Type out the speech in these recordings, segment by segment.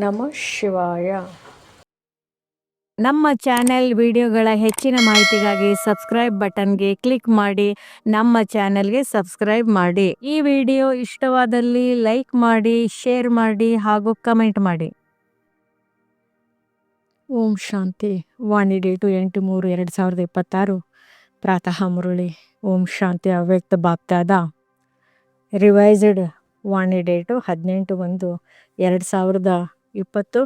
ನಮಃ ಶಿವಾಯ. ನಮ್ಮ ಚಾನೆಲ್ ವಿಡಿಯೋಗಳ ಹೆಚ್ಚಿನ ಮಾಹಿತಿಗಾಗಿ ಸಬ್ಸ್ಕ್ರೈಬ್ ಬಟನ್ಗೆ ಕ್ಲಿಕ್ ಮಾಡಿ ನಮ್ಮ ಚಾನೆಲ್ಗೆ ಸಬ್ಸ್ಕ್ರೈಬ್ ಮಾಡಿ. ಈ ವಿಡಿಯೋ ಇಷ್ಟವಾದಲ್ಲಿ ಲೈಕ್ ಮಾಡಿ, ಶೇರ್ ಮಾಡಿ ಹಾಗೂ ಕಮೆಂಟ್ ಮಾಡಿ. ಓಂ ಶಾಂತಿ. ವಾಣಿ ಡೇಟು 8/3/2026 ಪ್ರಾತಃ ಮುರಳಿ. ಓಂ ಶಾಂತಿ. ಅವ್ಯಕ್ತ ಬಾಪ್ತಾದ ರಿವೈಸ್ಡ್ ವಾಣಿ ಡೇಟು 18/1/2020.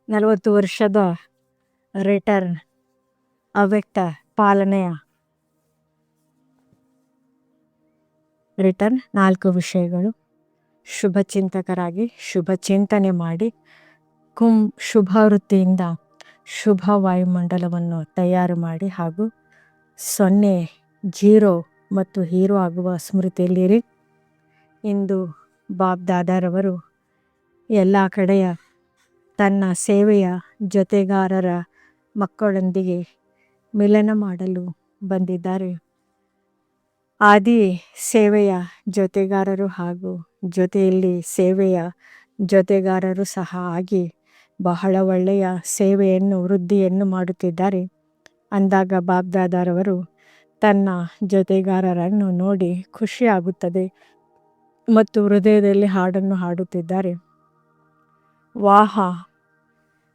40 ವರ್ಷದ ರಿಟರ್ನ್. ಅವ್ಯಕ್ತ ಪಾಲನೆಯ ರಿಟರ್ನ್. 4 ವಿಷಯಗಳು. ಶುಭ ಚಿಂತಕರಾಗಿ ಶುಭ ಚಿಂತನೆ ಮಾಡಿ ಶುಭ ವೃತ್ತಿಯಿಂದ ಶುಭ ವಾಯುಮಂಡಲವನ್ನು ತಯಾರು ಮಾಡಿ ಹಾಗೂ 0, 0 ಮತ್ತು ಹೀರೋ ಆಗುವ ಸ್ಮೃತಿಯಲ್ಲಿರಿ. ಇಂದು ಬಾಬ್ ದಾದಾರವರು ಎಲ್ಲ ಕಡೆಯ ತನ್ನ ಸೇವೆಯ ಜೊತೆಗಾರರ ಮಕ್ಕಳೊಂದಿಗೆ ಮಿಲನ ಮಾಡಲು ಬಂದಿದ್ದಾರೆ. ಆದಿ ಸೇವೆಯ ಜೊತೆಗಾರರು ಹಾಗೂ ಜೊತೆಯಲ್ಲಿ ಸೇವೆಯ ಜೊತೆಗಾರರು ಸಹ ಆಗಿ ಬಹಳ ಒಳ್ಳೆಯ ಸೇವೆಯನ್ನು ವೃದ್ಧಿಯನ್ನು ಮಾಡುತ್ತಿದ್ದಾರೆ. ಅಂದಾಗ ಬಾಬ್ ದಾದಾರವರು ತನ್ನ ಜೊತೆಗಾರರನ್ನು ನೋಡಿ ಖುಷಿಯಾಗುತ್ತದೆ ಮತ್ತು ಹೃದಯದಲ್ಲಿ ಹಾಡನ್ನು ಹಾಡುತ್ತಿದ್ದಾರೆ. ವಾಹ,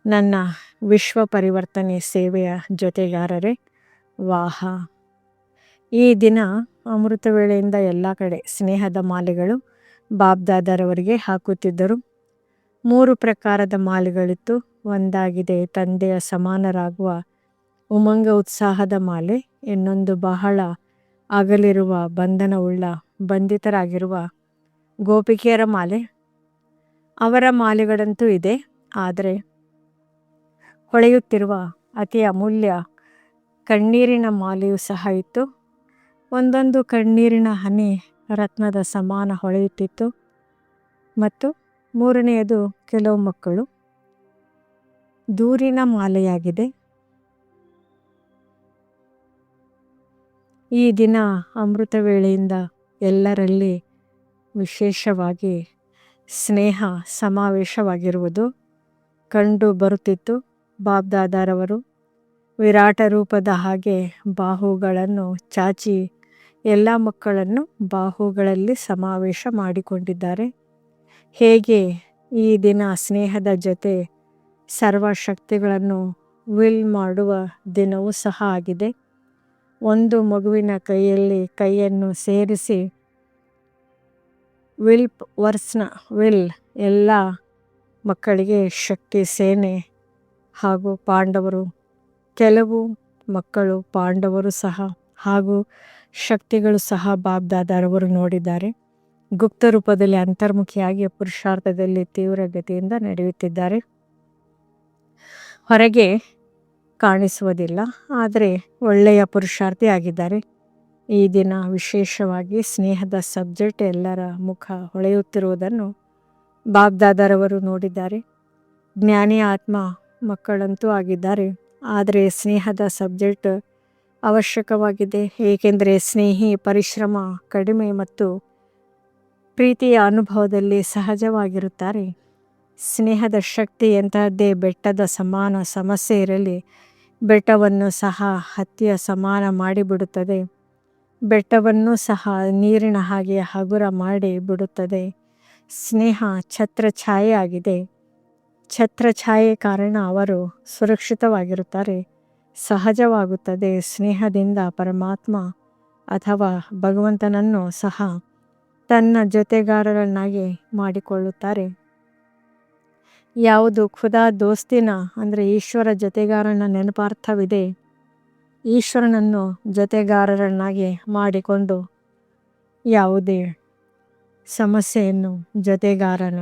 ನನ್ನ ವಿಶ್ವ ಪರಿವರ್ತನೆ ಸೇವೆಯ ಜೊತೆಗಾರರೇ, ವಾಹ. ಈ ದಿನ ಅಮೃತ ವೇಳೆಯಿಂದ ಎಲ್ಲ ಕಡೆ ಸ್ನೇಹದ ಮಾಲೆಗಳು ಬಾಬ್ ದಾದಾರವರಿಗೆ ಹಾಕುತ್ತಿದ್ದರು. 3 ಪ್ರಕಾರದ ಮಾಲೆಗಳಿತ್ತು. ಒಂದಾಗಿದೆ ತಂದೆಯ ಸಮಾನರಾಗುವ ಉಮಂಗ ಉತ್ಸಾಹದ ಮಾಲೆ. ಇನ್ನೊಂದು ಬಹಳ ಅಗಲಿರುವ ಬಂಧನವುಳ್ಳ ಬಂಧಿತರಾಗಿರುವ ಗೋಪಿಕೆಯರ ಮಾಲೆ. ಅವರ ಮಾಲೆಗಳಂತೂ ಇದೆ, ಆದರೆ ಹೊಳೆಯುತ್ತಿರುವ ಅತಿ ಅಮೂಲ್ಯ ಕಣ್ಣೀರಿನ ಮಾಲೆಯೂ ಸಹ ಇತ್ತು. ಒಂದೊಂದು ಕಣ್ಣೀರಿನ ಹನಿ ರತ್ನದ ಸಮಾನ ಹೊಳೆಯುತ್ತಿತ್ತು. ಮತ್ತು 3ನೆಯದು ಕೆಲವು ಮಕ್ಕಳು ದೂರಿನ ಮಾಲೆಯಾಗಿದೆ. ಈ ದಿನ ಅಮೃತ ವೇಳೆಯಿಂದ ಎಲ್ಲರಲ್ಲಿ ವಿಶೇಷವಾಗಿ ಸ್ನೇಹ ಸಮಾವೇಶವಾಗಿರುವುದು ಕಂಡು ಬರುತ್ತಿತ್ತು. ಬಾಬ್ ದಾದಾರವರು ವಿರಾಟ ರೂಪದ ಹಾಗೆ ಬಾಹುಗಳನ್ನು ಚಾಚಿ ಎಲ್ಲ ಮಕ್ಕಳನ್ನು ಬಾಹುಗಳಲ್ಲಿ ಸಮಾವೇಶ ಮಾಡಿಕೊಂಡಿದ್ದಾರೆ. ಹೇಗೆ ಈ ದಿನ ಸ್ನೇಹದ ಜೊತೆ ಸರ್ವಶಕ್ತಿಗಳನ್ನು ವಿಲ್ ಮಾಡುವ ದಿನವೂ ಸಹ ಆಗಿದೆ. ಒಂದು ಮಗುವಿನ ಕೈಯಲ್ಲಿ ಕೈಯನ್ನು ಸೇರಿಸಿ ವರ್ಸ್ನ ವಿಲ್ ಎಲ್ಲ ಮಕ್ಕಳಿಗೆ ಶಕ್ತಿ ಸೇನೆ ಹಾಗೂ ಪಾಂಡವರು, ಕೆಲವು ಮಕ್ಕಳು ಪಾಂಡವರು ಸಹ ಹಾಗೂ ಶಕ್ತಿಗಳು ಸಹ ಬಾಬ್ ದಾದಾರವರು ನೋಡಿದ್ದಾರೆ. ಗುಪ್ತ ರೂಪದಲ್ಲಿ ಅಂತರ್ಮುಖಿಯಾಗಿ ಪುರುಷಾರ್ಥದಲ್ಲಿ ತೀವ್ರ ಗತಿಯಿಂದ ನಡೆಯುತ್ತಿದ್ದಾರೆ. ಹೊರಗೆ ಕಾಣಿಸುವುದಿಲ್ಲ, ಆದರೆ ಒಳ್ಳೆಯ ಪುರುಷಾರ್ಥಿ ಆಗಿದ್ದಾರೆ. ಈ ದಿನ ವಿಶೇಷವಾಗಿ ಸ್ನೇಹದ ಸಬ್ಜೆಕ್ಟ್ ಎಲ್ಲರ ಮುಖ ಹೊಳೆಯುತ್ತಿರುವುದನ್ನು ಬಾಬ್ ದಾದಾರವರು ನೋಡಿದ್ದಾರೆ. ಜ್ಞಾನಿ ಆತ್ಮ ಮಕ್ಕಳಂತೂ ಆಗಿದ್ದಾರೆ, ಆದರೆ ಸ್ನೇಹದ ಸಬ್ಜೆಕ್ಟ್ ಅವಶ್ಯಕವಾಗಿದೆ. ಏಕೆಂದರೆ ಸ್ನೇಹಿ ಪರಿಶ್ರಮ ಕಡಿಮೆ ಮತ್ತು ಪ್ರೀತಿಯ ಅನುಭವದಲ್ಲಿ ಸಹಜವಾಗಿರುತ್ತಾರೆ. ಸ್ನೇಹದ ಶಕ್ತಿ ಎಂತಹದ್ದೇ ಬೆಟ್ಟದ ಸಮಾನ ಸಮಸ್ಯೆ ಇರಲಿ, ಬೆಟ್ಟವನ್ನು ಸಹ ಹತ್ತಿಯ ಸಮಾನ ಮಾಡಿಬಿಡುತ್ತದೆ. ಬೆಟ್ಟವನ್ನು ಸಹ ನೀರಿನ ಹಾಗೆ ಹಗುರ ಮಾಡಿ ಬಿಡುತ್ತದೆ. ಸ್ನೇಹ ಛತ್ರಛಾಯೆ ಆಗಿದೆ. ಛತ್ರಛಾಯೆ ಕಾರಣ ಅವರು ಸುರಕ್ಷಿತವಾಗಿರುತ್ತಾರೆ. ಸಹಜವಾಗುತ್ತದೆ. ಸ್ನೇಹದಿಂದ ಪರಮಾತ್ಮ ಅಥವಾ ಭಗವಂತನನ್ನು ಸಹ ತನ್ನ ಜೊತೆಗಾರರನ್ನಾಗಿ ಮಾಡಿಕೊಳ್ಳುತ್ತಾರೆ. ಯಾವುದು ಖುದಾ ದೋಸ್ತಿನ ಅಂದರೆ ಈಶ್ವರ ಜೊತೆಗಾರನ ನೆನಪಾರ್ಥವಿದೆ, ಈಶ್ವರನನ್ನು ಜೊತೆಗಾರರನ್ನಾಗಿ ಮಾಡಿಕೊಂಡು ಯಾವುದೇ ಸಮಸ್ಯೆಯನ್ನು ಜೊತೆಗಾರನ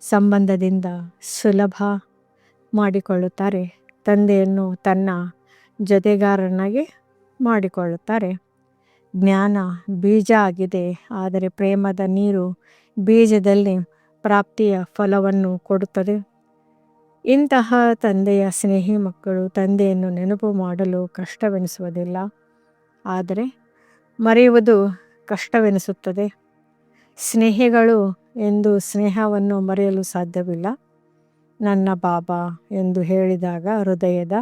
ಸಂಬಂಧದಿಂದ ಸುಲಭ ಮಾಡಿಕೊಳ್ಳುತ್ತಾರೆ. ತಂದೆಯನ್ನು ತನ್ನ ಜೊತೆಗಾರನಾಗಿ ಮಾಡಿಕೊಳ್ಳುತ್ತಾರೆ. ಜ್ಞಾನ ಬೀಜ ಆಗಿದೆ, ಆದರೆ ಪ್ರೇಮದ ನೀರು ಬೀಜದಲ್ಲಿ ಪ್ರಾಪ್ತಿಯ ಫಲವನ್ನು ಕೊಡುತ್ತದೆ. ಇಂತಹ ತಂದೆಯ ಸ್ನೇಹಿ ಮಕ್ಕಳು ತಂದೆಯನ್ನು ನೆನಪು ಮಾಡಲು ಕಷ್ಟವೆನಿಸುವುದಿಲ್ಲ, ಆದರೆ ಮರೆಯುವುದು ಕಷ್ಟವೆನಿಸುತ್ತದೆ. ಸ್ನೇಹಿಗಳು ಎಂದು ಸ್ನೇಹವನ್ನು ಮರೆಯಲು ಸಾಧ್ಯವಿಲ್ಲ. ನನ್ನ ಬಾಬಾ ಎಂದು ಹೇಳಿದಾಗ ಹೃದಯದ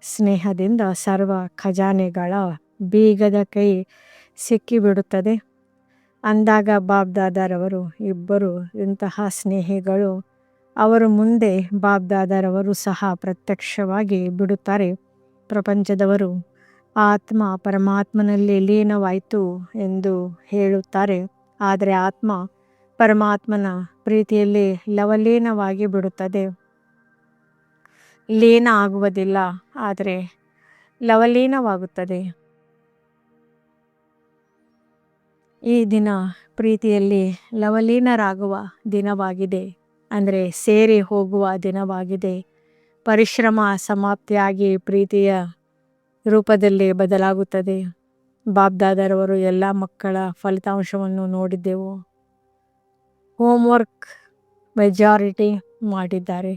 ಸ್ನೇಹದಿಂದ ಸರ್ವ ಖಜಾನೆಗಳ ಬೀಗದ ಕೈ ಸಿಕ್ಕಿಬಿಡುತ್ತದೆ. ಅಂದಾಗ ಬಾಬ್ದಾದರವರು ಇಬ್ಬರು ಇಂತಹ ಸ್ನೇಹಿಗಳು. ಅವರು ಮುಂದೆ ಬಾಬ್ದಾದರವರು ಸಹ ಪ್ರತ್ಯಕ್ಷವಾಗಿ ಬಿಡುತ್ತಾರೆ. ಪ್ರಪಂಚದವರು ಆತ್ಮ ಪರಮಾತ್ಮನಲ್ಲಿ ಲೀನವಾಯಿತು ಎಂದು ಹೇಳುತ್ತಾರೆ. ಆದರೆ ಆತ್ಮ ಪರಮಾತ್ಮನ ಪ್ರೀತಿಯಲ್ಲಿ ಲವಲೀನವಾಗಿ ಬಿಡುತ್ತದೆ. ಲೀನ ಆಗುವುದಿಲ್ಲ, ಆದರೆ ಲವಲೀನವಾಗುತ್ತದೆ. ಈ ದಿನ ಪ್ರೀತಿಯಲ್ಲಿ ಲವಲೀನರಾಗುವ ದಿನವಾಗಿದೆ. ಅಂದರೆ ಸೇರಿ ಹೋಗುವ ದಿನವಾಗಿದೆ. ಪರಿಶ್ರಮ ಸಮಾಪ್ತಿಯಾಗಿ ಪ್ರೀತಿಯ ರೂಪದಲ್ಲಿ ಬದಲಾಗುತ್ತದೆ. ಬಾಬ್ದಾದರವರು ಎಲ್ಲ ಮಕ್ಕಳ ಫಲಿತಾಂಶವನ್ನು ನೋಡಿದ್ದೆವು. ಹೋಮ್ವರ್ಕ್ ಮೆಜಾರಿಟಿ ಮಾಡಿದ್ದಾರೆ.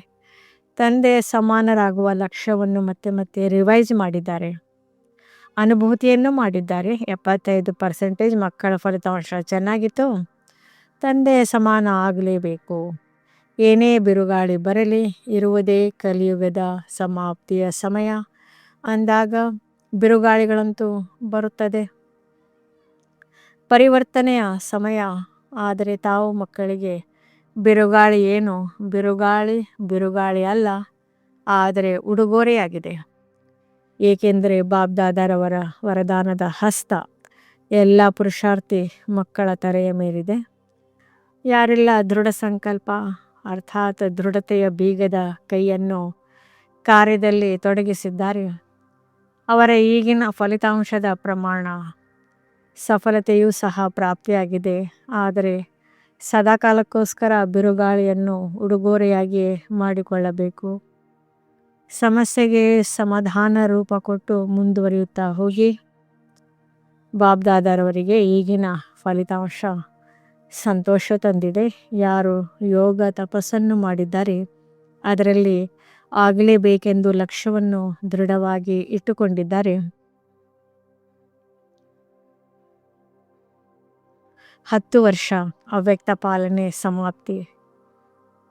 ತಂದೆಯ ಸಮಾನರಾಗುವ ಲಕ್ಷ್ಯವನ್ನು ಮತ್ತೆ ಮತ್ತೆ ರಿವೈಸ್ ಮಾಡಿದ್ದಾರೆ. ಅನುಭೂತಿಯನ್ನು ಮಾಡಿದ್ದಾರೆ. 75% ಮಕ್ಕಳ ಫಲಿತಾಂಶ ಚೆನ್ನಾಗಿತ್ತು. ತಂದೆಯ ಸಮಾನ ಆಗಲೇಬೇಕು. ಏನೇ ಬಿರುಗಾಳಿ ಬರಲಿ, ಇರುವುದೇ ಕಲಿಯುಗದ ಸಮಾಪ್ತಿಯ ಸಮಯ. ಅಂದಾಗ ಬಿರುಗಾಳಿಗಳಂತೂ ಬರುತ್ತದೆ. ಪರಿವರ್ತನೆಯ ಸಮಯ. ಆದರೆ ತಾವು ಮಕ್ಕಳಿಗೆ ಬಿರುಗಾಳಿ ಏನು? ಬಿರುಗಾಳಿ ಅಲ್ಲ, ಆದರೆ ಉಡುಗೊರೆಯಾಗಿದೆ. ಏಕೆಂದರೆ ಬಾಬ್ದಾದರವರ ವರದಾನದ ಹಸ್ತ ಎಲ್ಲ ಪುರುಷಾರ್ಥಿ ಮಕ್ಕಳ ತಲೆಯ ಮೇಲಿದೆ. ಯಾರೆಲ್ಲ ದೃಢ ಸಂಕಲ್ಪ ಅರ್ಥಾತ್ ದೃಢತೆಯ ಬೀಗದ ಕೈಯನ್ನು ಕಾರ್ಯದಲ್ಲಿ ತೊಡಗಿಸಿದ್ದಾರೆ, ಅವರ ಈಗಿನ ಫಲಿತಾಂಶದ ಪ್ರಮಾಣ ಸಫಲತೆಯೂ ಸಹ ಪ್ರಾಪ್ತಿಯಾಗಿದೆ. ಆದರೆ ಸದಾಕಾಲಕ್ಕೋಸ್ಕರ ಬಿರುಗಾಳಿಯನ್ನು ಉಡುಗೊರೆಯಾಗಿ ಮಾಡಿಕೊಳ್ಳಬೇಕು. ಸಮಸ್ಯೆಗೆ ಸಮಾಧಾನ ರೂಪ ಕೊಟ್ಟು ಮುಂದುವರಿಯುತ್ತಾ ಹೋಗಿ. ಬಾಬ್ದಾದರವರಿಗೆ ಈಗಿನ ಫಲಿತಾಂಶ ಸಂತೋಷ ತಂದಿದೆ. ಯಾರು ಯೋಗ ತಪಸ್ಸನ್ನು ಮಾಡಿದ್ದಾರೆ, ಅದರಲ್ಲಿ ಆಗಲೇಬೇಕೆಂದು ಲಕ್ಷ್ಯವನ್ನು ದೃಢವಾಗಿ ಇಟ್ಟುಕೊಂಡಿದ್ದಾರೆ. 10 ವರ್ಷ ಅವ್ಯಕ್ತ ಪಾಲನೆ ಸಮಾಪ್ತಿ.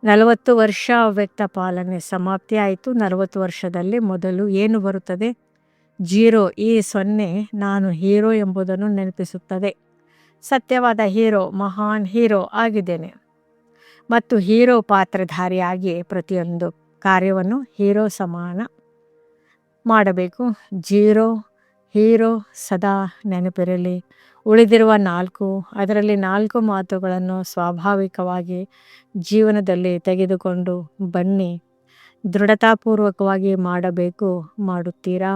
40 ವರ್ಷ ಅವ್ಯಕ್ತ ಪಾಲನೆ ಸಮಾಪ್ತಿ ಆಯಿತು. 40 ವರ್ಷದಲ್ಲಿ ಮೊದಲು ಏನು ಬರುತ್ತದೆ? 0. ಈ 0 ನಾನು ಹೀರೋ ಎಂಬುದನ್ನು ನೆನಪಿಸುತ್ತದೆ. ಸತ್ಯವಾದ ಹೀರೋ, ಮಹಾನ್ ಹೀರೋ ಆಗಿದ್ದೇನೆ ಮತ್ತು ಹೀರೋ ಪಾತ್ರಧಾರಿಯಾಗಿ ಪ್ರತಿಯೊಂದು ಕಾರ್ಯವನ್ನು ಹೀರೋ ಸಮಾನ ಮಾಡಬೇಕು. 0 ಹೀರೋ ಸದಾ ನೆನಪಿರಲಿ. ಉಳಿದಿರುವ 4, ಅದರಲ್ಲಿ 4 ಮಾತುಗಳನ್ನು ಸ್ವಾಭಾವಿಕವಾಗಿ ಜೀವನದಲ್ಲಿ ತೆಗೆದುಕೊಂಡು ಬನ್ನಿ. ದೃಢತಾಪೂರ್ವಕವಾಗಿ ಮಾಡಬೇಕು. ಮಾಡುತ್ತೀರಾ?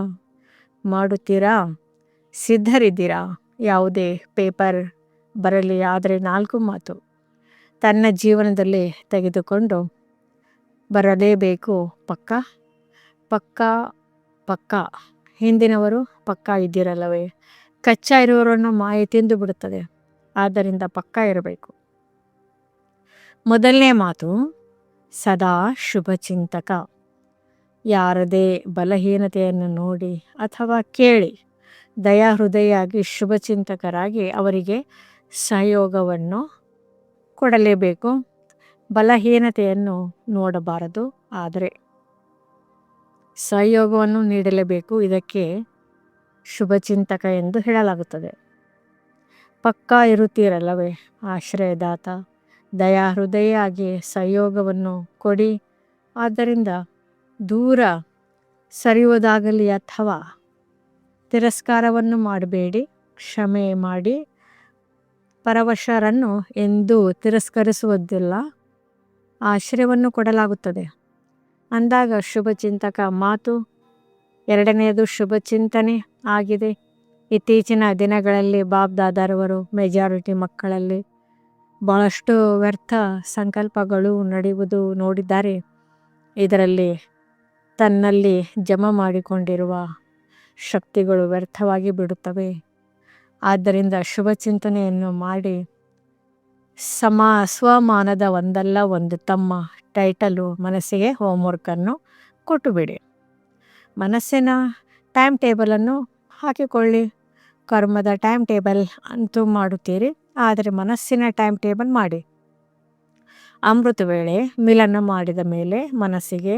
ಸಿದ್ಧರಿದ್ದೀರಾ? ಯಾವುದೇ ಪೇಪರ್ ಬರಲಿ, ಆದರೆ 4 ಮಾತು ತನ್ನ ಜೀವನದಲ್ಲಿ ತೆಗೆದುಕೊಂಡು ಬರಲೇಬೇಕು. ಪಕ್ಕಾ. ಹಿಂದಿನವರು ಪಕ್ಕಾ ಇದ್ದಿರಲ್ಲವೇ? ಕಚ್ಚಾ ಇರುವವರನ್ನು ಮಾಯೆ ತಿಂದು ಬಿಡುತ್ತದೆ. ಆದ್ದರಿಂದ ಪಕ್ಕಾ ಇರಬೇಕು. ಮೊದಲನೇ ಮಾತು, ಸದಾ ಶುಭಚಿಂತಕ. ಯಾರದೇ ಬಲಹೀನತೆಯನ್ನು ನೋಡಿ ಅಥವಾ ಕೇಳಿ ದಯಾಹೃದಯಾಗಿ ಶುಭಚಿಂತಕರಾಗಿ ಅವರಿಗೆ ಸಹಯೋಗವನ್ನು ಕೊಡಲೇಬೇಕು. ಬಲಹೀನತೆಯನ್ನು ನೋಡಬಾರದು, ಆದರೆ ಸಹಯೋಗವನ್ನು ನೀಡಲೇಬೇಕು. ಇದಕ್ಕೆ ಶುಭಚಿಂತಕ ಎಂದು ಹೇಳಲಾಗುತ್ತದೆ. ಪಕ್ಕಾ ಇರುತ್ತೀರಲ್ಲವೇ? ಆಶ್ರಯದಾತ ದಯಾಹೃದಯಾಗಿ ಸಹಯೋಗವನ್ನು ಕೊಡಿ. ಆದ್ದರಿಂದ ದೂರ ಸರಿಯುವುದಾಗಲಿ ಅಥವಾ ತಿರಸ್ಕಾರವನ್ನು ಮಾಡಬೇಡಿ. ಕ್ಷಮೆ ಮಾಡಿ. ಪರವಶರನ್ನು ಎಂದೂ ತಿರಸ್ಕರಿಸುವುದಿಲ್ಲ. ಆಶ್ರಯವನ್ನು ಕೊಡಲಾಗುತ್ತದೆ. ಅಂದಾಗ ಶುಭಚಿಂತಕ ಮಾತು. ಎರಡನೆಯದು ಶುಭಚಿಂತನೆ ಆಗಿದೆ. ಇತ್ತೀಚಿನ ದಿನಗಳಲ್ಲಿ ಬಾಬ್ದಾದರವರು ಮೆಜಾರಿಟಿ ಮಕ್ಕಳಲ್ಲಿ ಬಹಳಷ್ಟು ವ್ಯರ್ಥ ಸಂಕಲ್ಪಗಳು ನಡೆಯುವುದು ನೋಡಿದ್ದಾರೆ. ಇದರಲ್ಲಿ ತನ್ನಲ್ಲಿ ಜಮಾ ಮಾಡಿಕೊಂಡಿರುವ ಶಕ್ತಿಗಳು ವ್ಯರ್ಥವಾಗಿ ಬಿಡುತ್ತವೆ. ಆದ್ದರಿಂದ ಶುಭಚಿಂತನೆಯನ್ನು ಮಾಡಿ ಸ್ವಮಾನದ ಒಂದಲ್ಲ ಒಂದು ತಮ್ಮ ಟೈಟಲು ಮನಸ್ಸಿಗೆ ಹೋಮ್ವರ್ಕನ್ನು ಕೊಟ್ಟುಬಿಡಿ. ಮನಸ್ಸಿನ ಟೈಮ್ ಟೇಬಲನ್ನು ಹಾಕಿಕೊಳ್ಳಿ. ಕರ್ಮದ ಟೈಮ್ ಟೇಬಲ್ ಅಂತೂ ಮಾಡುತ್ತೀರಿ, ಆದರೆ ಮನಸ್ಸಿನ ಟೈಮ್ ಟೇಬಲ್ ಮಾಡಿ. ಅಮೃತ ವೇಳೆ ಮಿಲನ ಮಾಡಿದ ಮೇಲೆ ಮನಸ್ಸಿಗೆ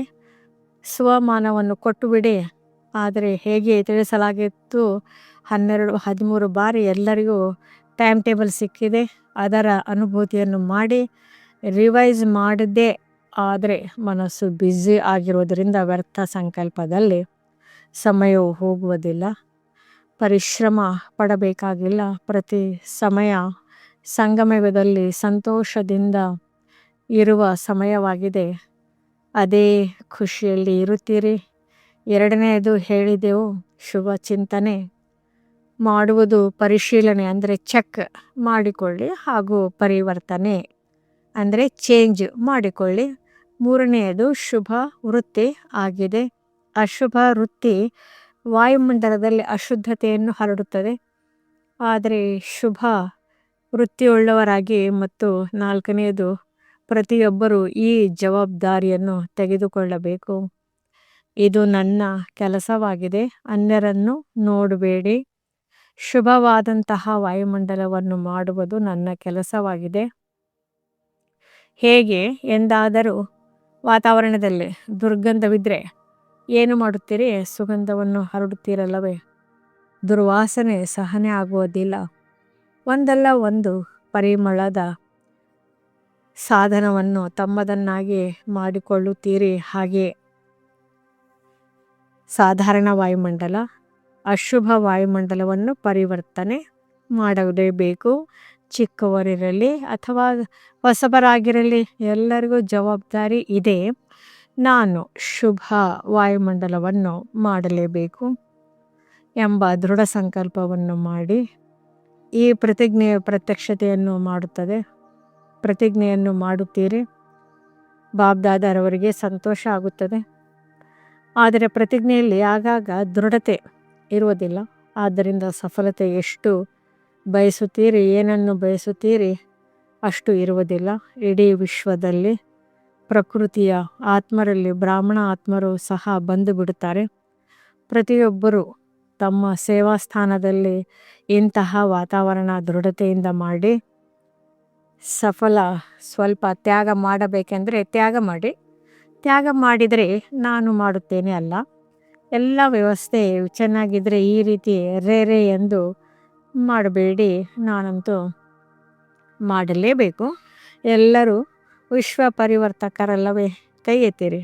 ಸ್ವಮಾನವನ್ನು ಕೊಟ್ಟು ಬಿಡಿ. ಆದರೆ ಹೇಗೆ ತಿಳಿಸಲಾಗಿತ್ತು, 12-13 ಬಾರಿ ಎಲ್ಲರಿಗೂ ಟೈಮ್ ಟೇಬಲ್ ಸಿಕ್ಕಿದೆ. ಅದರ ಅನುಭೂತಿಯನ್ನು ಮಾಡಿ ರಿವೈಸ್ ಮಾಡಿದ್ದೆ. ಆದರೆ ಮನಸ್ಸು ಬ್ಯುಸಿ ಆಗಿರೋದರಿಂದ ವ್ಯರ್ಥ ಸಂಕಲ್ಪದಲ್ಲಿ ಸಮಯವು ಹೋಗುವುದಿಲ್ಲ. ಪರಿಶ್ರಮ ಪಡಬೇಕಾಗಿಲ್ಲ. ಪ್ರತಿ ಸಮಯ ಸಂಗಮದಲ್ಲಿ ಸಂತೋಷದಿಂದ ಇರುವ ಸಮಯವಾಗಿದೆ. ಅದೇ ಖುಷಿಯಲ್ಲಿ ಇರುತ್ತೀರಿ. ಎರಡನೆಯದು ಹೇಳಿದೆವು, ಶುಭ ಚಿಂತನೆ ಮಾಡುವುದು ಪರಿಶೀಲನೆ ಅಂದರೆ ಚೆಕ್ ಮಾಡಿಕೊಳ್ಳಿ, ಹಾಗೂ ಪರಿವರ್ತನೆ ಅಂದರೆ ಚೇಂಜ್ ಮಾಡಿಕೊಳ್ಳಿ. ಮೂರನೆಯದು ಶುಭ ವೃತ್ತಿ ಆಗಿದೆ. ಅಶುಭ ವೃತ್ತಿ ವಾಯುಮಂಡಲದಲ್ಲಿ ಅಶುದ್ಧತೆಯನ್ನು ಹರಡುತ್ತದೆ. ಆದರೆ ಶುಭ ವೃತ್ತಿಯುಳ್ಳವರಾಗಿ. ಮತ್ತು ನಾಲ್ಕನೆಯದು, ಪ್ರತಿಯೊಬ್ಬರೂ ಈ ಜವಾಬ್ದಾರಿಯನ್ನು ತೆಗೆದುಕೊಳ್ಳಬೇಕು. ಇದು ನನ್ನ ಕೆಲಸವಾಗಿದೆ, ಅನ್ಯರನ್ನು ನೋಡಬೇಡಿ. ಶುಭವಾದಂತಹ ವಾಯುಮಂಡಲವನ್ನು ಮಾಡುವುದು ನನ್ನ ಕೆಲಸವಾಗಿದೆ. ಹೇಗೆ ಎಂದಾದರೂ ವಾತಾವರಣದಲ್ಲಿ ದುರ್ಗಂಧವಿದ್ದರೆ ಏನು ಮಾಡುತ್ತೀರಿ? ಸುಗಂಧವನ್ನು ಹರಡುತ್ತೀರಲ್ಲವೇ? ದುರ್ವಾಸನೆ ಸಹನೆ ಆಗುವುದಿಲ್ಲ. ಒಂದಲ್ಲ ಒಂದು ಪರಿಮಳದ ಸಾಧನವನ್ನು ತಮ್ಮದನ್ನಾಗಿ ಮಾಡಿಕೊಳ್ಳುತ್ತೀರಿ. ಹಾಗೆ ಸಾಧಾರಣ ವಾಯುಮಂಡಲ, ಅಶುಭ ವಾಯುಮಂಡಲವನ್ನು ಪರಿವರ್ತನೆ ಮಾಡಲೇಬೇಕು. ಚಿಕ್ಕವರಿರಲಿ ಅಥವಾ ಹೊಸಬರಾಗಿರಲಿ, ಎಲ್ಲರಿಗೂ ಜವಾಬ್ದಾರಿ ಇದೆ. ನಾನು ಶುಭ ವಾಯುಮಂಡಲವನ್ನು ಮಾಡಲೇಬೇಕು ಎಂಬ ದೃಢ ಸಂಕಲ್ಪವನ್ನು ಮಾಡಿ. ಈ ಪ್ರತಿಜ್ಞೆಯ ಪ್ರತ್ಯಕ್ಷತೆಯನ್ನು ಮಾಡುತ್ತದೆ. ಪ್ರತಿಜ್ಞೆಯನ್ನು ಮಾಡುತ್ತೀರಿ, ಬಾಬ್ದಾದರವರಿಗೆ ಸಂತೋಷ ಆಗುತ್ತದೆ. ಆದರೆ ಪ್ರತಿಜ್ಞೆಯಲ್ಲಿ ಆಗಾಗ ದೃಢತೆ ಇರುವುದಿಲ್ಲ. ಆದ್ದರಿಂದ ಸಫಲತೆ ಎಷ್ಟು ಬಯಸುತ್ತೀರಿ, ಏನನ್ನು ಬಯಸುತ್ತೀರಿ ಅಷ್ಟು ಇರುವುದಿಲ್ಲ. ಇಡೀ ವಿಶ್ವದಲ್ಲಿ ಪ್ರಕೃತಿಯ ಆತ್ಮರಲ್ಲಿ ಬ್ರಾಹ್ಮಣ ಆತ್ಮರು ಸಹ ಬಂದು ಬಿಡುತ್ತಾರೆ. ಪ್ರತಿಯೊಬ್ಬರೂ ತಮ್ಮ ಸೇವಾ ಸ್ಥಾನದಲ್ಲಿ ಇಂತಹ ವಾತಾವರಣ ದೃಢತೆಯಿಂದ ಮಾಡಿ. ಸಫಲ ಸ್ವಲ್ಪ ತ್ಯಾಗ ಮಾಡಬೇಕೆಂದರೆ ತ್ಯಾಗ ಮಾಡಿ. ತ್ಯಾಗ ಮಾಡಿದರೆ ನಾನು ಮಾಡುತ್ತೇನೆ ಅಲ್ಲ. ಎಲ್ಲ ವ್ಯವಸ್ಥೆ ಚೆನ್ನಾಗಿದ್ದರೆ ಈ ರೀತಿ ರೇ ಎಂದು ಮಾಡಬೇಡಿ. ನಾನಂತೂ ಮಾಡಲೇಬೇಕು. ಎಲ್ಲರೂ ವಿಶ್ವ ಪರಿವರ್ತಕರಲ್ಲವೇ? ಕೈ ಎತ್ತಿರಿ.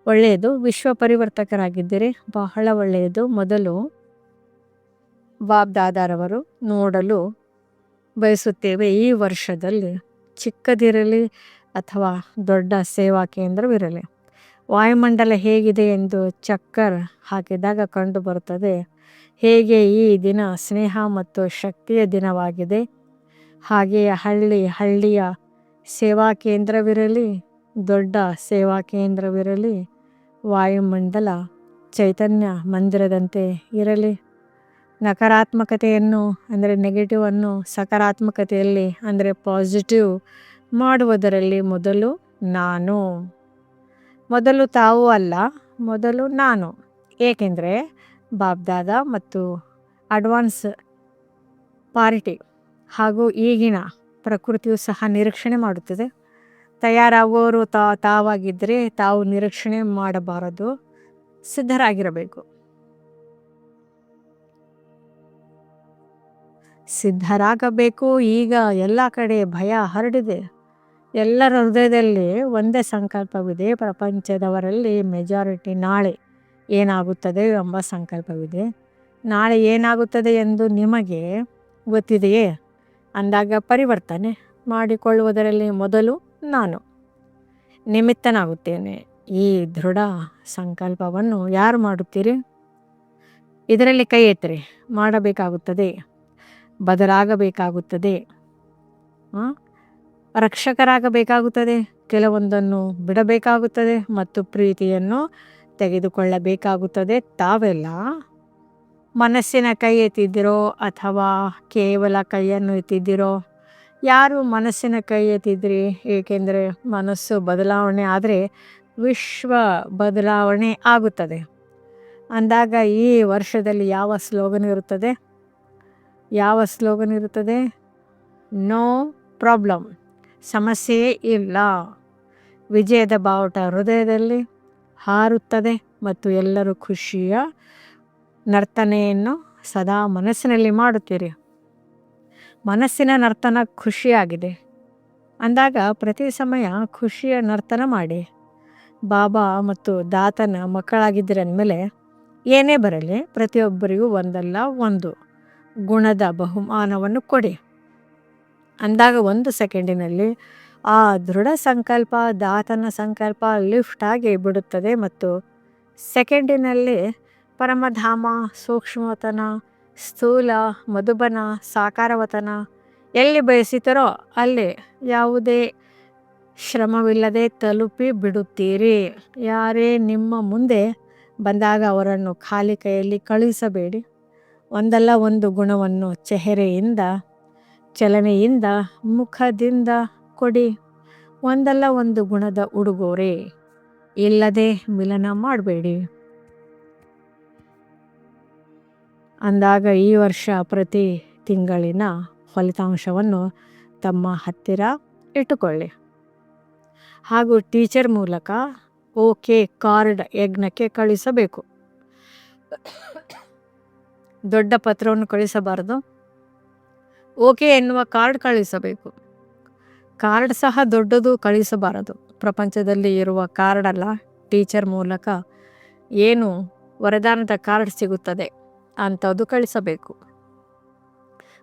ಒಳ್ಳೆಯದು, ವಿಶ್ವ ಪರಿವರ್ತಕರಾಗಿದ್ದೀರಿ, ಬಹಳ ಒಳ್ಳೆಯದು. ಮೊದಲು ಬಾಬ್ದಾದಾರವರು ನೋಡಲು ಬಯಸುತ್ತೇವೆ. ಈ ವರ್ಷದಲ್ಲಿ ಚಿಕ್ಕದಿರಲಿ ಅಥವಾ ದೊಡ್ಡ ಸೇವಾ ಕೇಂದ್ರವಿರಲಿ, ವಾಯುಮಂಡಲ ಹೇಗಿದೆ ಎಂದು ಚಕ್ಕರ್ ಹಾಕಿದಾಗ ಕಂಡು ಬರುತ್ತದೆ. ಹೇಗೆ ಈ ದಿನ ಸ್ನೇಹ ಮತ್ತು ಶಕ್ತಿಯ ದಿನವಾಗಿದೆ, ಹಾಗೆಯೇ ಹಳ್ಳಿಯ ಸೇವಾ ಕೇಂದ್ರವಿರಲಿ, ದೊಡ್ಡ ಸೇವಾ ಕೇಂದ್ರವಿರಲಿ, ವಾಯುಮಂಡಲ ಚೈತನ್ಯ ಮಂದಿರದಂತೆ ಇರಲಿ. ನಕಾರಾತ್ಮಕತೆಯನ್ನು ಅಂದರೆ ನೆಗೆಟಿವ್ ಅನ್ನು ಸಕಾರಾತ್ಮಕತೆಯಲ್ಲಿ ಅಂದರೆ ಪಾಸಿಟಿವ್ ಮಾಡುವುದರಲ್ಲಿ ಮೊದಲು ತಾವು ಅಲ್ಲ, ಮೊದಲು ನಾನು. ಏಕೆಂದರೆ ಬಾಬ್ದಾದ ಮತ್ತು ಅಡ್ವಾನ್ಸ್ ಪಾರ್ಟಿ ಹಾಗೂ ಈಗಿನ ಪ್ರಕೃತಿಯು ಸಹ ನಿರೀಕ್ಷಣೆ ಮಾಡುತ್ತದೆ. ತಯಾರಾಗುವವರು ತಾವಾಗಿದ್ದರೆ ತಾವು ನಿರೀಕ್ಷಣೆ ಮಾಡಬಾರದು, ಸಿದ್ಧರಾಗಿರಬೇಕು. ಸಿದ್ಧರಾಗಬೇಕು. ಈಗ ಎಲ್ಲ ಕಡೆ ಭಯ ಹರಡಿದೆ. ಎಲ್ಲರ ಹೃದಯದಲ್ಲಿ ಒಂದೇ ಸಂಕಲ್ಪವಿದೆ. ಪ್ರಪಂಚದವರಲ್ಲಿ ಮೆಜಾರಿಟಿ ನಾಳೆ ಏನಾಗುತ್ತದೆ ಎಂಬ ಸಂಕಲ್ಪವಿದೆ. ನಾಳೆ ಏನಾಗುತ್ತದೆ ಎಂದು ನಿಮಗೆ ಗೊತ್ತಿದೆಯೇ? ಅಂದಾಗ ಪರಿವರ್ತನೆ ಮಾಡಿಕೊಳ್ಳುವುದರಲ್ಲಿ ಮೊದಲು ನಾನು ನಿಮಿತ್ತನಾಗುತ್ತೇನೆ. ಈ ದೃಢ ಸಂಕಲ್ಪವನ್ನು ಯಾರು ಮಾಡುತ್ತೀರಿ? ಇದರಲ್ಲಿ ಕೈ ಎತ್ತರಿ. ಮಾಡಬೇಕಾಗುತ್ತದೆ, ಬದಲಾಗಬೇಕಾಗುತ್ತದೆ, ರಕ್ಷಕರಾಗಬೇಕಾಗುತ್ತದೆ, ಕೆಲವೊಂದನ್ನು ಬಿಡಬೇಕಾಗುತ್ತದೆ ಮತ್ತು ಪ್ರೀತಿಯನ್ನು ತೆಗೆದುಕೊಳ್ಳಬೇಕಾಗುತ್ತದೆ. ತಾವೆಲ್ಲ ಮನಸ್ಸಿನ ಕೈ ಎತ್ತಿದ್ದೀರೋ ಅಥವಾ ಕೇವಲ ಕೈಯನ್ನು ಎತ್ತಿದ್ದೀರೋ? ಯಾರು ಮನಸ್ಸಿನ ಕೈ ಎತ್ತಿದ್ರಿ? ಏಕೆಂದರೆ ಮನಸ್ಸು ಬದಲಾವಣೆ ಆದರೆ ವಿಶ್ವ ಬದಲಾವಣೆ ಆಗುತ್ತದೆ. ಅಂದಾಗ ಈ ವರ್ಷದಲ್ಲಿ ಯಾವ ಸ್ಲೋಗನ್ ಇರುತ್ತದೆ? ನೋ ಪ್ರಾಬ್ಲಮ್, ಸಮಸ್ಯೆಯೇ ಇಲ್ಲ. ವಿಜಯದ ಬಾವುಟ ಹೃದಯದಲ್ಲಿ ಹಾರುತ್ತದೆ ಮತ್ತು ಎಲ್ಲರೂ ಖುಷಿಯ ನರ್ತನೆಯನ್ನು ಸದಾ ಮನಸ್ಸಿನಲ್ಲಿ ಮಾಡುತ್ತೀರಿ. ಮನಸ್ಸಿನ ನರ್ತನ ಖುಷಿಯಾಗಿದೆ ಅಂದಾಗ ಪ್ರತಿ ಸಮಯ ಖುಷಿಯ ನರ್ತನ ಮಾಡಿ. ಬಾಬಾ ಮತ್ತು ದಾತನ ಮಕ್ಕಳಾಗಿದ್ದರಂದಮೇಲೆ ಏನೇ ಬರಲಿ ಪ್ರತಿಯೊಬ್ಬರಿಗೂ ಒಂದಲ್ಲ ಒಂದು ಗುಣದ ಬಹುಮಾನವನ್ನು ಕೊಡಿ. ಅಂದಾಗ 1 ಸೆಕೆಂಡಿನಲ್ಲಿ ಆ ದೃಢ ಸಂಕಲ್ಪ ದಾತನ ಸಂಕಲ್ಪ ಲಿಫ್ಟ್ ಆಗಿ ಬಿಡುತ್ತದೆ ಮತ್ತು ಸೆಕೆಂಡಿನಲ್ಲಿ ಪರಮಧಾಮ, ಸೂಕ್ಷ್ಮವತನ, ಸ್ಥೂಲ, ಮಧುಬನ, ಸಾಕಾರವತನ ಎಲ್ಲಿ ಬಯಸಿತರೋ ಅಲ್ಲಿ ಯಾವುದೇ ಶ್ರಮವಿಲ್ಲದೆ ತಲುಪಿ ಬಿಡುತ್ತೀರಿ. ಯಾರೇ ನಿಮ್ಮ ಮುಂದೆ ಬಂದಾಗ ಅವರನ್ನು ಖಾಲಿ ಕೈಯಲ್ಲಿ ಕಳುಹಿಸಬೇಡಿ. ಒಂದಲ್ಲ ಒಂದು ಗುಣವನ್ನು ಚೆಹರೆಯಿಂದ, ಚಲನೆಯಿಂದ, ಮುಖದಿಂದ ಕೊಡಿ. ಒಂದಲ್ಲ ಒಂದು ಗುಣದ ಉಡುಗೊರೆ ಇಲ್ಲದೆ ಮಿಲನ ಮಾಡಬೇಡಿ. ಅಂದಾಗ ಈ ವರ್ಷ ಪ್ರತಿ ತಿಂಗಳಿನ ಫಲಿತಾಂಶವನ್ನು ತಮ್ಮ ಹತ್ತಿರ ಇಟ್ಟುಕೊಳ್ಳಿ ಹಾಗೂ ಟೀಚರ್ ಮೂಲಕ ಓಕೆ ಕಾರ್ಡ್ ಯಜ್ಞಕ್ಕೆ ಕಳಿಸಬೇಕು. ದೊಡ್ಡ ಪತ್ರವನ್ನು ಕಳಿಸಬಾರದು. ಓಕೆ ಎನ್ನುವ ಕಾರ್ಡ್ ಕಳಿಸಬೇಕು. ಕಾರ್ಡ್ ಸಹ ದೊಡ್ಡದು ಕಳಿಸಬಾರದು. ಪ್ರಪಂಚದಲ್ಲಿ ಇರುವ ಕಾರ್ಡ್ ಅಲ್ಲ, ಟೀಚರ್ ಮೂಲಕ ಏನು ವರದಾನದ ಕಾರ್ಡ್ ಸಿಗುತ್ತದೆ ಅಂಥದ್ದು ಕಳಿಸಬೇಕು.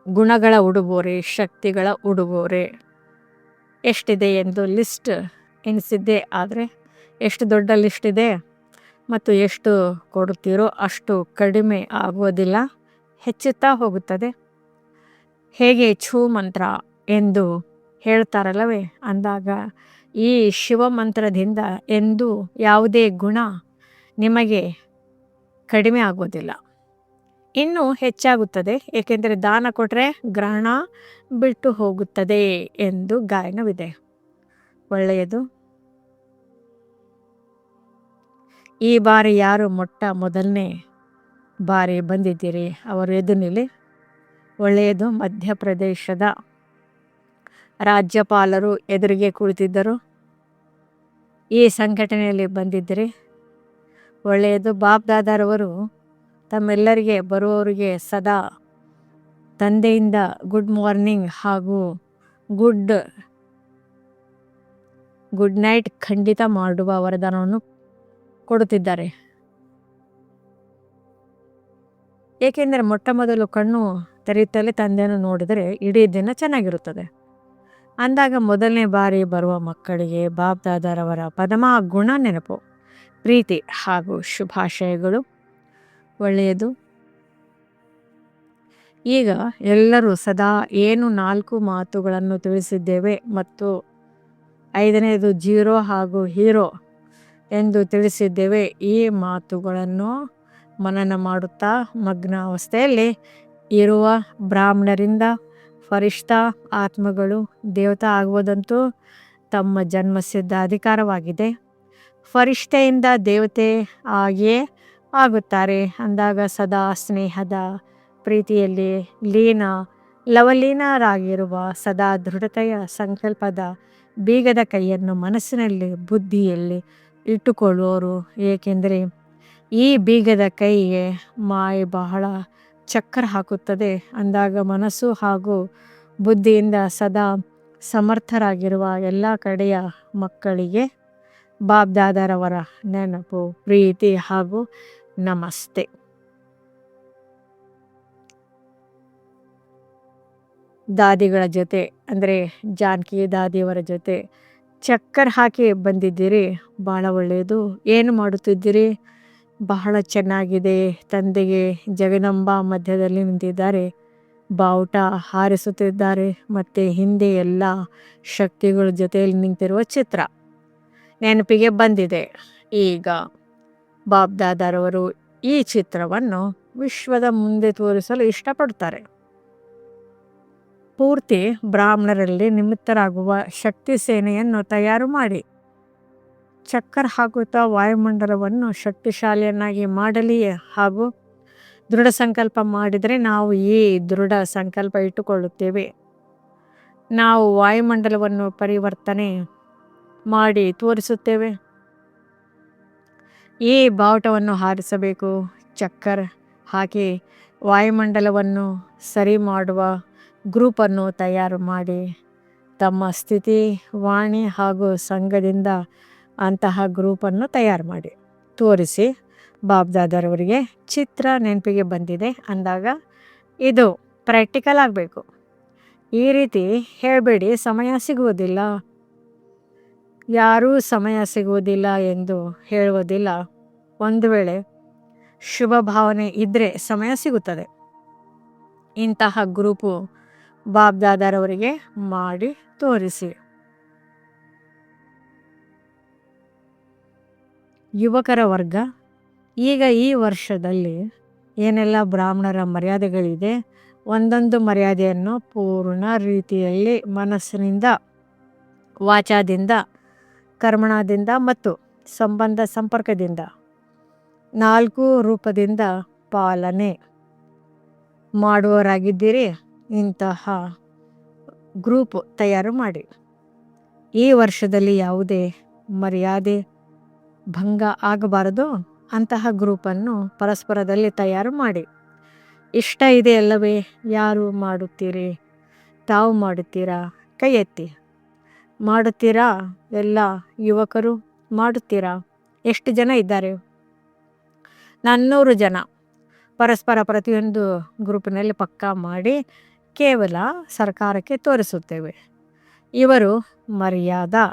ಗುಣಗಳ ಉಡುಗೊರೆ, ಶಕ್ತಿಗಳ ಉಡುಗೊರೆ ಎಷ್ಟಿದೆ ಎಂದು ಲಿಸ್ಟ್ ಎನಿಸಿದ್ದೇ ಆದರೆ ಎಷ್ಟು ದೊಡ್ಡ ಲಿಸ್ಟ್ ಇದೆ ಮತ್ತು ಎಷ್ಟು ಕೊಡುತ್ತೀರೋ ಅಷ್ಟು ಕಡಿಮೆ ಆಗುವುದಿಲ್ಲ, ಹೆಚ್ಚುತ್ತಾ ಹೋಗುತ್ತದೆ. ಹೇಗೆ ಛೂ ಮಂತ್ರ ಎಂದು ಹೇಳ್ತಾರಲ್ಲವೇ, ಅಂದಾಗ ಈ ಶಿವ ಮಂತ್ರದಿಂದ ಎಂದೂ ಯಾವುದೇ ಗುಣ ನಿಮಗೆ ಕಡಿಮೆ ಆಗೋದಿಲ್ಲ, ಇನ್ನೂ ಹೆಚ್ಚಾಗುತ್ತದೆ. ಏಕೆಂದರೆ ದಾನ ಕೊಟ್ಟರೆ ಗ್ರಹಣ ಬಿಟ್ಟು ಹೋಗುತ್ತದೆ ಎಂದು ಗಾಯನವಿದೆ. ಒಳ್ಳೆಯದು. ಈ ಬಾರಿ ಯಾರು ಮೊದಲನೇ ಬಾರಿ ಬಂದಿದ್ದೀರಿ ಅವರು ಎದ್ದು ನಿಲ್ಲಿ. ಒಳ್ಳೆಯದು. ಮಧ್ಯಪ್ರದೇಶದ ರಾಜ್ಯಪಾಲರು ಎದುರಿಗೆ ಕುಳಿತಿದ್ದರು. ಈ ಸಂಘಟನೆಯಲ್ಲಿ ಬಂದಿದ್ದರೆ ಒಳ್ಳೆಯದು. ಬಾಬ್ದಾದಾರವರು ತಮ್ಮೆಲ್ಲರಿಗೆ ಬರುವವರಿಗೆ ಸದಾ ತಂದೆಯಿಂದ ಗುಡ್ ಮಾರ್ನಿಂಗ್ ಹಾಗೂ ಗುಡ್ ನೈಟ್ ಖಂಡಿತ ಮಾಡುವ ವರದಾನವನ್ನು ಕೊಡುತ್ತಿದ್ದಾರೆ. ಏಕೆಂದರೆ ಮೊದಲು ಕಣ್ಣು ತೆರೆಯುತ್ತಲೇ ತಂದೆಯನ್ನು ನೋಡಿದರೆ ಇಡೀ ದಿನ ಚೆನ್ನಾಗಿರುತ್ತದೆ. ಅಂದಾಗ ಮೊದಲನೇ ಬಾರಿ ಬರುವ ಮಕ್ಕಳಿಗೆ ಬಾಬ್ದಾದಾರವರ ಪರಮ ಗುಣ ನೆನಪು, ಪ್ರೀತಿ ಹಾಗೂ ಶುಭಾಶಯಗಳು. ಒಳ್ಳೆಯದು. ಈಗ ಎಲ್ಲರೂ ಸದಾ ಏನು 4 ಮಾತುಗಳನ್ನು ತಿಳಿಸಿದ್ದೇವೆ ಮತ್ತು 5ನೇದು 0 ಹಾಗೂ ಹೀರೋ ಎಂದು ತಿಳಿಸಿದ್ದೇವೆ. ಈ ಮಾತುಗಳನ್ನು ಮನನ ಮಾಡುತ್ತಾ ಮಗ್ನ ಅವಸ್ಥೆಯಲ್ಲಿ ಇರುವ ಬ್ರಾಹ್ಮಣರಿಂದ ಫರಿಷ್ಠಾ ಆತ್ಮಗಳು ದೇವತಾ ಆಗುವುದಂತೂ ತಮ್ಮ ಜನ್ಮಸಿದ್ಧ ಅಧಿಕಾರವಾಗಿದೆ. ಫರಿಷ್ಠೆಯಿಂದ ದೇವತೆ ಆಗಿಯೇ ಆಗುತ್ತಾರೆ. ಅಂದಾಗ ಸದಾ ಸ್ನೇಹದ ಪ್ರೀತಿಯಲ್ಲಿ ಲವಲೀನರಾಗಿರುವ ಸದಾ ದೃಢತೆಯ ಸಂಕಲ್ಪದ ಬೀಗದ ಕೈಯನ್ನು ಮನಸ್ಸಿನಲ್ಲಿ ಬುದ್ಧಿಯಲ್ಲಿ ಇಟ್ಟುಕೊಳ್ಳುವರು. ಏಕೆಂದರೆ ಈ ಬೀಗದ ಕೈಗೆ ಮಾಯೆ ಬಹಳ ಚಕ್ಕರ್ ಹಾಕುತ್ತದೆ. ಅಂದಾಗ ಮನಸ್ಸು ಹಾಗೂ ಬುದ್ಧಿಯಿಂದ ಸದಾ ಸಮರ್ಥರಾಗಿರುವ ಎಲ್ಲ ಕಡೆಯ ಮಕ್ಕಳಿಗೆ ಬಾಬ್ದಾದಾರವರ ನೆನಪು, ಪ್ರೀತಿ ಹಾಗೂ ನಮಸ್ತೆ. ದಾದಿಗಳ ಜೊತೆ ಅಂದರೆ ಜಾನಕಿ ದಾದಿಯವರ ಜೊತೆ ಚಕ್ಕರ್ ಹಾಕಿ ಬಂದಿದ್ದೀರಿ, ಬಹಳ ಒಳ್ಳೆಯದು. ಏನು ಮಾಡುತ್ತಿದ್ದೀರಿ? ಬಹಳ ಚೆನ್ನಾಗಿದೆ. ತಂದೆಗೆ ಜಗದಂಬಾ ಮಧ್ಯದಲ್ಲಿ ನಿಂತಿದ್ದಾರೆ, ಬಾವುಟ ಹಾರಿಸುತ್ತಿದ್ದಾರೆ ಮತ್ತು ಹಿಂದೆ ಎಲ್ಲ ಶಕ್ತಿಗಳ ಜೊತೆಯಲ್ಲಿ ನಿಂತಿರುವ ಚಿತ್ರ ನೆನಪಿಗೆ ಬಂದಿದೆ. ಈಗ ಬಾಬ್ದಾದಾರವರು ಈ ಚಿತ್ರವನ್ನು ವಿಶ್ವದ ಮುಂದೆ ತೋರಿಸಲು ಇಷ್ಟಪಡುತ್ತಾರೆ. ಪೂರ್ತಿ ಬ್ರಾಹ್ಮಣರಲ್ಲಿ ನಿಮಿತ್ತರಾಗುವ ಶಕ್ತಿ ಸೇನೆಯನ್ನು ತಯಾರು ಮಾಡಿ ಚಕ್ಕರ್ ಹಾಕುತ್ತಾ ವಾಯುಮಂಡಲವನ್ನು ಶಕ್ತಿಶಾಲಿಯನ್ನಾಗಿ ಮಾಡಲಿ ಹಾಗೂ ದೃಢ ಸಂಕಲ್ಪ ಮಾಡಿದರೆ ನಾವು ಈ ದೃಢ ಸಂಕಲ್ಪ ಇಟ್ಟುಕೊಳ್ಳುತ್ತೇವೆ. ನಾವು ವಾಯುಮಂಡಲವನ್ನು ಪರಿವರ್ತನೆ ಮಾಡಿ ತೋರಿಸುತ್ತೇವೆ. ಈ ಬಾವುಟವನ್ನು ಹಾರಿಸಬೇಕು. ಚಕ್ಕರ್ ಹಾಕಿ ವಾಯುಮಂಡಲವನ್ನು ಸರಿ ಮಾಡುವ ಗ್ರೂಪನ್ನು ತಯಾರು ಮಾಡಿ ತಮ್ಮ ಸ್ಥಿತಿ ವಾಣಿ ಹಾಗೂ ಸಂಘದಿಂದ ಅಂತಹ ಗ್ರೂಪನ್ನು ತಯಾರು ಮಾಡಿ ತೋರಿಸಿ ಬಾಬ್ದಾದರವರಿಗೆ ಚಿತ್ರ ನೆನಪಿಗೆ ಬಂದಿದೆ ಅಂದಾಗ ಇದು ಪ್ರಾಕ್ಟಿಕಲ್ ಆಗಬೇಕು. ಈ ರೀತಿ ಹೇಳಬೇಡಿ ಸಮಯ ಸಿಗುವುದಿಲ್ಲ, ಯಾರೂ ಸಮಯ ಸಿಗುವುದಿಲ್ಲ ಎಂದು ಹೇಳುವುದಿಲ್ಲ. ಒಂದು ವೇಳೆ ಶುಭ ಭಾವನೆ ಇದ್ದರೆ ಸಮಯ ಸಿಗುತ್ತದೆ. ಇಂತಹ ಗ್ರೂಪು ಬಾಬ್ದಾದರವರಿಗೆ ಮಾಡಿ ತೋರಿಸಿ. ಯುವಕರ ವರ್ಗ, ಈಗ ಈ ವರ್ಷದಲ್ಲಿ ಏನೆಲ್ಲ ಬ್ರಾಹ್ಮಣರ ಮರ್ಯಾದೆಗಳಿದೆ, ಒಂದೊಂದು ಮರ್ಯಾದೆಯನ್ನು ಪೂರ್ಣ ರೀತಿಯಲ್ಲಿ ಮನಸ್ಸಿನಿಂದ, ವಾಚಾದಿಂದ, ಕರ್ಮಣದಿಂದ ಮತ್ತು ಸಂಬಂಧ ಸಂಪರ್ಕದಿಂದ 4 ರೂಪದಿಂದ ಪಾಲನೆ ಮಾಡುವವರಾಗಿದ್ದೀರಿ. ಇಂತಹ ಗ್ರೂಪ್ ತಯಾರು ಮಾಡಿ. ಈ ವರ್ಷದಲ್ಲಿ ಯಾವುದೇ ಮರ್ಯಾದೆ ಭಂಗ ಆಗಬಾರದು. ಅಂತಹ ಗ್ರೂಪನ್ನು ಪರಸ್ಪರದಲ್ಲಿ ತಯಾರು ಮಾಡಿ. ಇಷ್ಟ ಇದೆ ಅಲ್ಲವೇ? ಯಾರು ಮಾಡುತ್ತೀರಿ? ತಾವು ಮಾಡುತ್ತೀರಾ? ಕೈ ಎತ್ತಿ. ಮಾಡುತ್ತೀರಾ? ಎಲ್ಲ ಯುವಕರು ಮಾಡುತ್ತೀರಾ? ಎಷ್ಟು ಜನ ಇದ್ದಾರೆ? 400 ಜನ. ಪರಸ್ಪರ ಪ್ರತಿಯೊಂದು ಗ್ರೂಪಿನಲ್ಲಿ ಪಕ್ಕಾ ಮಾಡಿ ಕೇವಲ ಸರ್ಕಾರಕ್ಕೆ ತೋರಿಸುತ್ತೇವೆ. ಇವರು ಮರ್ಯಾದಾ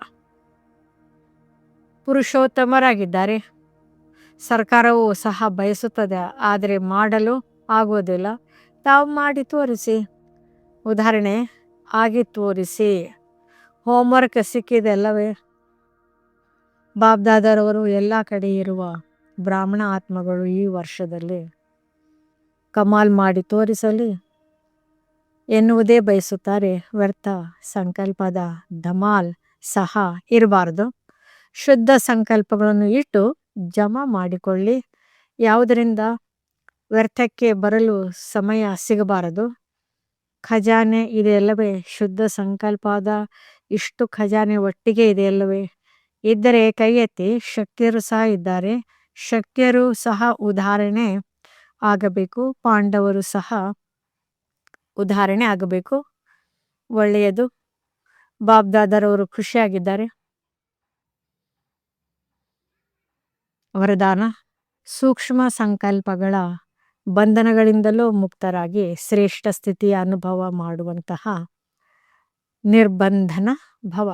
ಪುರುಷೋತ್ತಮರಾಗಿದ್ದಾರೆ. ಸರ್ಕಾರವು ಸಹ ಬಯಸುತ್ತದೆ, ಆದರೆ ಮಾಡಲು ಆಗುವುದಿಲ್ಲ. ತಾವು ಮಾಡಿ ತೋರಿಸಿ. ಉದಾಹರಣೆ ಆಗಿ ತೋರಿಸಿ. ಹೋಮ್ವರ್ಕ್ ಸಿಕ್ಕಿದೆ ಅಲ್ಲವೇ? ಬಾಬ್ದಾದರವರು ಎಲ್ಲ ಕಡೆ ಇರುವ ಬ್ರಾಹ್ಮಣ ಆತ್ಮಗಳು ಈ ವರ್ಷದಲ್ಲಿ ಕಮಾಲ್ ಮಾಡಿ ತೋರಿಸಲಿ ಎನ್ನುವುದೇ ಬಯಸುತ್ತಾರೆ. ವ್ಯರ್ಥ ಸಂಕಲ್ಪದ ಧಮಾಲ್ ಸಹ ಇರಬಾರದು. ಶುದ್ಧ ಸಂಕಲ್ಪಗಳನ್ನು ಇಟ್ಟು ಜಮಾ ಮಾಡಿಕೊಳ್ಳಿ. ಯಾವುದರಿಂದ ವ್ಯರ್ಥಕ್ಕೆ ಬರಲು ಸಮಯ ಸಿಗಬಾರದು. ಖಜಾನೆ ಇದೆಯಲ್ಲವೇ? ಶುದ್ಧ ಸಂಕಲ್ಪದ ಇಷ್ಟು ಖಜಾನೆ ಒಟ್ಟಿಗೆ ಇದೆಯಲ್ಲವೇ? ಇದ್ದರೆ ಕೈ ಎತ್ತಿ. ಶಕ್ತಿಯರು ಸಹ ಇದ್ದಾರೆ. ಶಕ್ತಿಯರು ಸಹ ಉದಾಹರಣೆ ಆಗಬೇಕು. ಪಾಂಡವರು ಸಹ ಉದಾಹರಣೆ ಆಗಬೇಕು. ಒಳ್ಳೆಯದು. ಬಾಬ್ದಾದರವರು ಖುಷಿಯಾಗಿದ್ದಾರೆ. ವರದಾನ: ಸೂಕ್ಷ್ಮ ಸಂಕಲ್ಪಗಳ ಬಂಧನಗಳಿಂದಲೂ ಮುಕ್ತರಾಗಿ ಶ್ರೇಷ್ಠ ಸ್ಥಿತಿಯ ಅನುಭವ ಮಾಡುವಂತಹ ನಿರ್ಬಂಧನ ಭವ.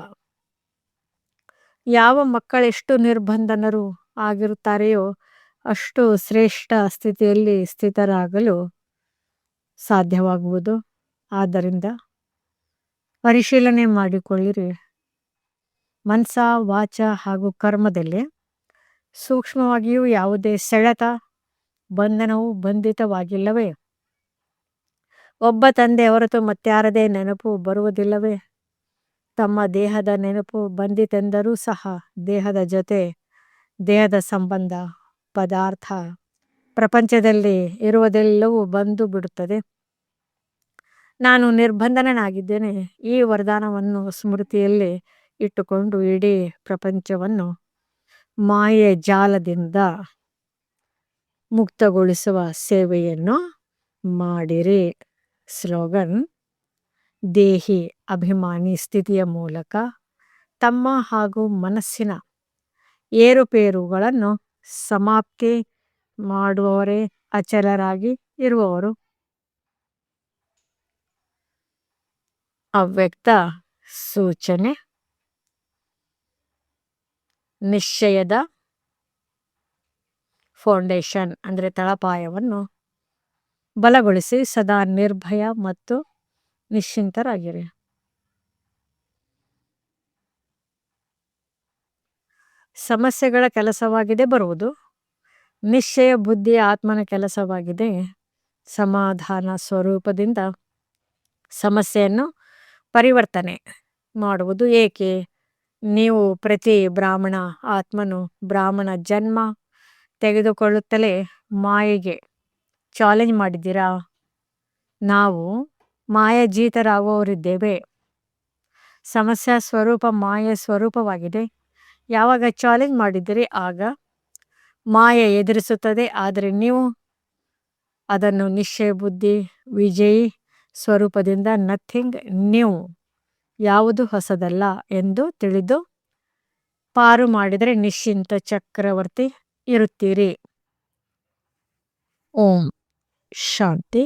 ಯಾವ ಮಕ್ಕಳೆಷ್ಟು ನಿರ್ಬಂಧನರು ಆಗಿರುತ್ತಾರೆಯೋ ಅಷ್ಟು ಶ್ರೇಷ್ಠ ಸ್ಥಿತಿಯಲ್ಲಿ ಸ್ಥಿತರಾಗಲು ಸಾಧ್ಯವಾಗುವುದು. ಆದ್ದರಿಂದ ಪರಿಶೀಲನೆ ಮಾಡಿಕೊಳ್ಳಿರಿ. ಮನಸ, ವಾಚ ಹಾಗೂ ಕರ್ಮದಲ್ಲಿ ಸೂಕ್ಷ್ಮವಾಗಿಯೂ ಯಾವುದೇ ಸೆಳೆತ, ಬಂಧನವು ಬಂಧಿತವಾಗಿಲ್ಲವೇ? ಒಬ್ಬ ತಂದೆ ಹೊರತು ಮತ್ಯಾರದೇ ನೆನಪು ಬರುವುದಿಲ್ಲವೇ? ತಮ್ಮ ದೇಹದ ನೆನಪು ಬಂದಿತೆಂದರೂ ಸಹ ದೇಹದ ಜೊತೆ, ದೇಹದ ಸಂಬಂಧ, ಪದಾರ್ಥ, ಪ್ರಪಂಚದಲ್ಲಿ ಇರುವುದೆಲ್ಲವೂ ಬಂದು ಬಿಡುತ್ತದೆ. ನಾನು ನಿರ್ಬಂಧನನಾಗಿದ್ದೇನೆ. ಈ ವರದಾನವನ್ನು ಸ್ಮೃತಿಯಲ್ಲಿ ಇಟ್ಟುಕೊಂಡು ಇಡೀ ಪ್ರಪಂಚವನ್ನು ಮಾಯೆಯ ಜಾಲದಿಂದ ಮುಕ್ತಗೊಳಿಸುವ ಸೇವೆಯನ್ನು ಮಾಡಿರಿ. ಸ್ಲೋಗನ್: ದೇಹಿ ಅಭಿಮಾನಿ ಸ್ಥಿತಿಯ ಮೂಲಕ ತಮ್ಮ ಹಾಗೂ ಮನಸ್ಸಿನ ಏರುಪೇರುಗಳನ್ನು ಸಮಾಪ್ತಿ ಮಾಡುವವರೇ ಅಚಲರಾಗಿ ಇರುವವರು. ಅವ್ಯಕ್ತ ಸೂಚನೆ: ನಿಶ್ಚಯದ ಫೌಂಡೇಶನ್ ಅಂದರೆ ತಳಪಾಯವನ್ನು ಬಲಗೊಳಿಸಿ ಸದಾ ನಿರ್ಭಯ ಮತ್ತು ನಿಶ್ಚಿಂತರಾಗಿರಿ. ಸಮಸ್ಯೆಗಳ ಕೆಲಸವಾಗಿದೆ ಬರುವುದು. ನಿಶ್ಚಯ ಬುದ್ಧಿಯ ಆತ್ಮನ ಕೆಲಸವಾಗಿದೆ ಸಮಾಧಾನ ಸ್ವರೂಪದಿಂದ ಸಮಸ್ಯೆಯನ್ನು ಪರಿವರ್ತನೆ ಮಾಡುವುದು. ಏಕೆ? ನೀವು ಪ್ರತಿ ಬ್ರಾಹ್ಮಣ ಆತ್ಮನು ಬ್ರಾಹ್ಮಣ ಜನ್ಮ ತೆಗೆದುಕೊಳ್ಳುತ್ತಲೇ ಮಾಯೆಗೆ ಚಾಲೆಂಜ್ ಮಾಡಿದ್ದೀರಾ. ನಾವು ಮಾಯಾಜೀತರಾಗುವವರಿದ್ದೇವೆ. ಸಮಸ್ಯೆ ಸ್ವರೂಪ ಮಾಯೆ ಸ್ವರೂಪವಾಗಿದೆ. ಯಾವಾಗ ಚಾಲೆಂಜ್ ಮಾಡಿದ್ದೀರಿ ಆಗ ಮಾಯೆ ಎದುರಿಸುತ್ತದೆ, ಆದರೆ ನೀವು ಅದನ್ನು ನಿಶ್ಚಯ ಬುದ್ಧಿ ವಿಜಯಿ ಸ್ವರೂಪದಿಂದ ನಥಿಂಗ್ ನ್ಯೂ, ಯಾವುದು ಹೊಸದಲ್ಲ ಎಂದು ತಿಳಿದು ಪಾರು ಮಾಡಿದರೆ ನಿಶ್ಚಿಂತ ಚಕ್ರವರ್ತಿ ಇರುತ್ತೀರಿ. ಓಂ ಶಾಂತಿ.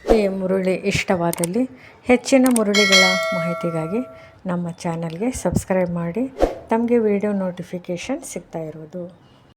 ಈ ಮುರುಳಿ ಇಷ್ಟವಾದಲ್ಲಿ ಹೆಚ್ಚಿನ ಮುರುಳಿಗಳ ಮಾಹಿತಿಗಾಗಿ ನಮ್ಮ ಚಾನಲ್ಗೆ ಸಬ್ಸ್ಕ್ರೈಬ್ ಮಾಡಿ. ತಮಗೆ ವಿಡಿಯೋ ನೋಟಿಫಿಕೇಷನ್ ಸಿಗ್ತಾ ಇರೋದು.